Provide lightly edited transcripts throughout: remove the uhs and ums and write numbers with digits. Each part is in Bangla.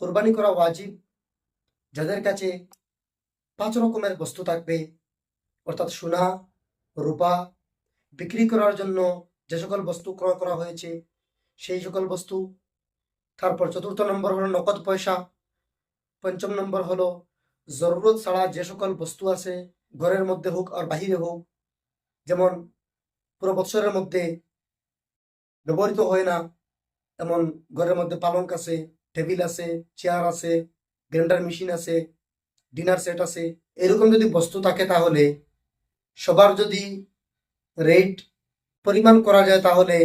কোরবানি করা ওয়াজিব যাদের কাছে 5 রকমের বস্তু থাকবে, অর্থাৎ সোনা, রূপা, বিক্রি করার জন্য যে সকল বস্তু ক্রয় করা হয়েছে সেই সকল বস্তু। তারপর চতুর্থ নম্বর হলো নগদ পয়সা। পঞ্চম নম্বর হলো জরুরত ছাড়া যে সকল বস্তু আছে, ঘরের মধ্যে হোক আর বাহিরে হোক, যেমন পুরো বছরের মধ্যে ব্যবহৃত হয় না এমন ঘরের মধ্যে পালঙ্ক আছে, টেবিল আছে, চেয়ার আছে, গ্রাইন্ডার মেশিন আছে, ডিনার সেট আছে। এরকম যদি বস্তু থাকে তাহলে সবার যদি রেট পরিমাণ করা যায় তাহলে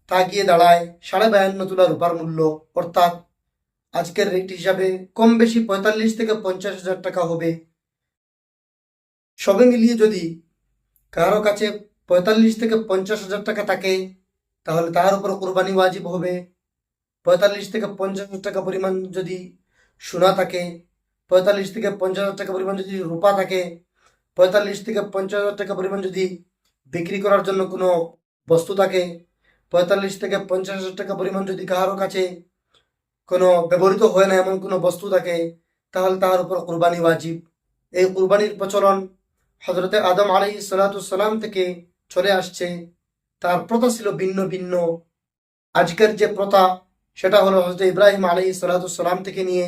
তা গিয়ে দাঁড়ায় 52.5 তোলা রূপার মূল্য, অর্থাৎ আজকের রেট হিসাবে কম বেশি 45 থেকে 50,000 টাকা হবে। সবে মিলিয়ে যদি কারো কাছে 45 থেকে 50,000 টাকা থাকে তাহলে তার উপর কোরবানি ওয়াজিব হবে। 45 থেকে 50,000 টাকা পরিমাণ যদি সোনা থাকে, 45 থেকে 50,000 টাকা পরিমাণ যদি রূপা থাকে, 45 থেকে 50,000 টাকা পরিমাণ যদি বিক্রি করার জন্য কোনো বস্তু থাকে, 45 থেকে 50,000 টাকা পরিমাণ যদি কারো কাছে কোনো ব্যবহৃত হয় না এমন কোনো বস্তু থাকে তাহলে তার উপর কোরবানি ওয়াজিব। এই কোরবানির প্রচলন হযরতে আদম আলাইহিস সালাম থেকে চলে আসছে। তার প্রথা ছিল ভিন্ন ভিন্ন। আজকের যে প্রথা সেটা হলো হযরত ইব্রাহিম আলাইহিস সালাম থেকে নিয়ে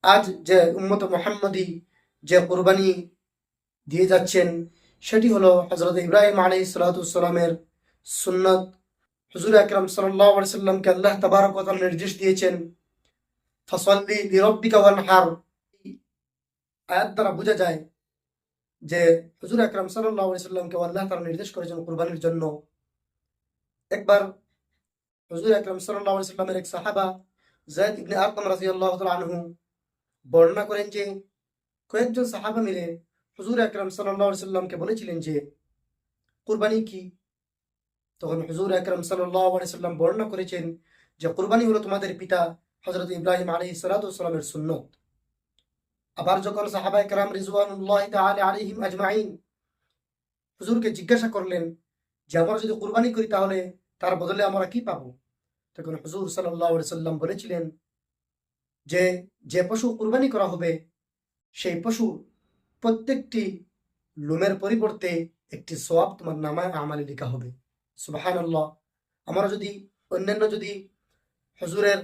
আজ যে উম্মত মুহাম্মদী যে কোরবানি দিয়ে যাচ্ছেন সেটি হলো হযরত ইব্রাহিম আলাইহিস সালামের সুন্নত। হুজুর আকরাম সাল্লাল্লাহু আলাইহি সাল্লামকে আল্লাহ তাবারক ওয়া তাআলা নির্দেশ দিয়েছেন ফাসাল্লি লিরাব্বিকা ওয়ানহার। আয়াত দ্বারা বোঝা যায় যে হুজুর আকরাম সাল্লাল্লাহু আলাইহি সাল্লামকে আল্লাহ তাআলা নির্দেশ করেছেন কুরবানির জন্য। একবার হুজুর আকরাম সাল্লাল্লাহু আলাইহি সাল্লামের এক সাহাবা যায়েদ ইবনে আরকাম রাদিয়াল্লাহু তাআলা আনহু বর্ণনা করেন যে কয়েকজন সাহাবা মিলে হুজুর আকরাম সাল্লাল্লাহু আলাইহি সাল্লামকে বলেছিলেন যে কুরবানি কি? তখন হুজুর আকরাম সাল্লাল্লাহু আলাইহি সাল্লাম বর্ণনা করেছেন যে কুরবানি হলো তোমাদের পিতা হযরত ইব্রাহিম আলাইহিস সালামের সুন্নত। আবার যখন সাহাবায়ে কেরাম রিজওয়ানুল্লাহি তাআলা আলাইহিম আজমাইন হুজুরকে জিজ্ঞাসা করলেন যে আমরা যদি কুরবানি করি তাহলে তার বদলে আমরা কি পাবো? তখন হুজুর সাল্লাল্লাহু আলাইহি সাল্লাম বলেছিলেন যে যে পশু কুরবানি করা হবে সেই পশু প্রত্যেকটি লোমের পরিবর্তে একটি সওয়াব তোমার নামায় আমালে লেখা হবে। সুবহানাল্লাহ। আমরা যদি অন্যান্য যদি হুজুরের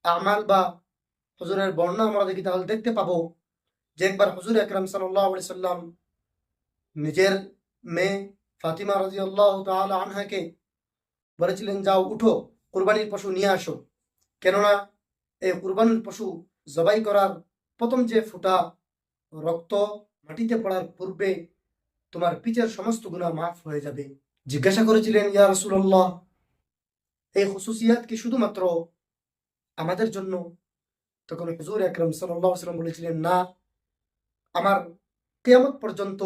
আমাল বা হুজুরের বর্ণনা আমরা দেখি তাহলে দেখতে পাবো যে একবার হুজুর আকরাম সাল্লাল্লাহু আলাইহি সাল্লাম নিজের মেয়ে ফাতিমা রাদিয়াল্লাহু তাআলা আনহাকে বলেছিলেন যাও উঠো কুরবানির পশু নিয়ে আসো, কেননা এই কুরবানির পশু জবাই করার প্রথম যে ফুটা রক্ত মাটিতে পড়ার পূর্বে তোমার পিছের সমস্ত গুনাহ মাফ হয়ে যাবে। জিজ্ঞাসা করেছিলেন ইয়া রাসূলুল্লাহ, এই খুসুসিয়াত কি শুধুমাত্র আমাদের জন্য? তখন হুজুর আকরাম সাল্লাল্লাহু আলাইহি ওয়াসাল্লাম বলেছিলেন না, আমার কিয়ামত পর্যন্ত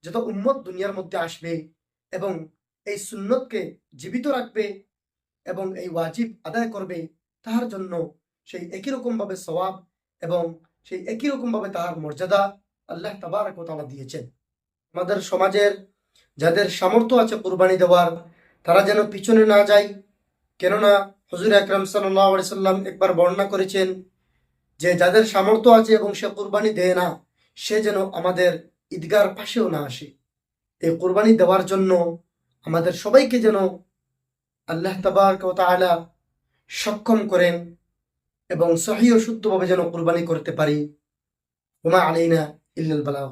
যত উম্মত দুনিয়ার মধ্যে আসবে এবং এই সুন্নতকে জীবিত রাখবে এবং এই ওয়াজিব আদায় করবে তাহার জন্য সেই একই রকম ভাবে সওয়াব এবং সেই একই রকম ভাবে তাহার মর্যাদা আল্লাহ তাবারক ওয়া তাআলা দিয়েছেন। আমাদের সমাজের যাদের সামর্থ্য আছে কুরবানি দেওয়ার তারা যেন পিছনে না যায়, কেননা হুজুর আকরাম সাল্লাল্লাহু আলাইহি সাল্লাম একবার বর্ণনা করেছেন যে যাদের সামর্থ্য আছে এবং সে কুরবানি দেয় না সে যেন আমাদের ঈদগার পাশেও না আসে। এই কুরবানি দেওয়ার জন্য আমাদের সবাইকে যেন আল্লাহ তাবারক ওয়া তাআলা সক্ষম করেন এবং সহিহ ও শুদ্ধভাবে যেন কুরবানি করতে পারি। ওয়া মা আলাইনা ইল্লাল বালাগ।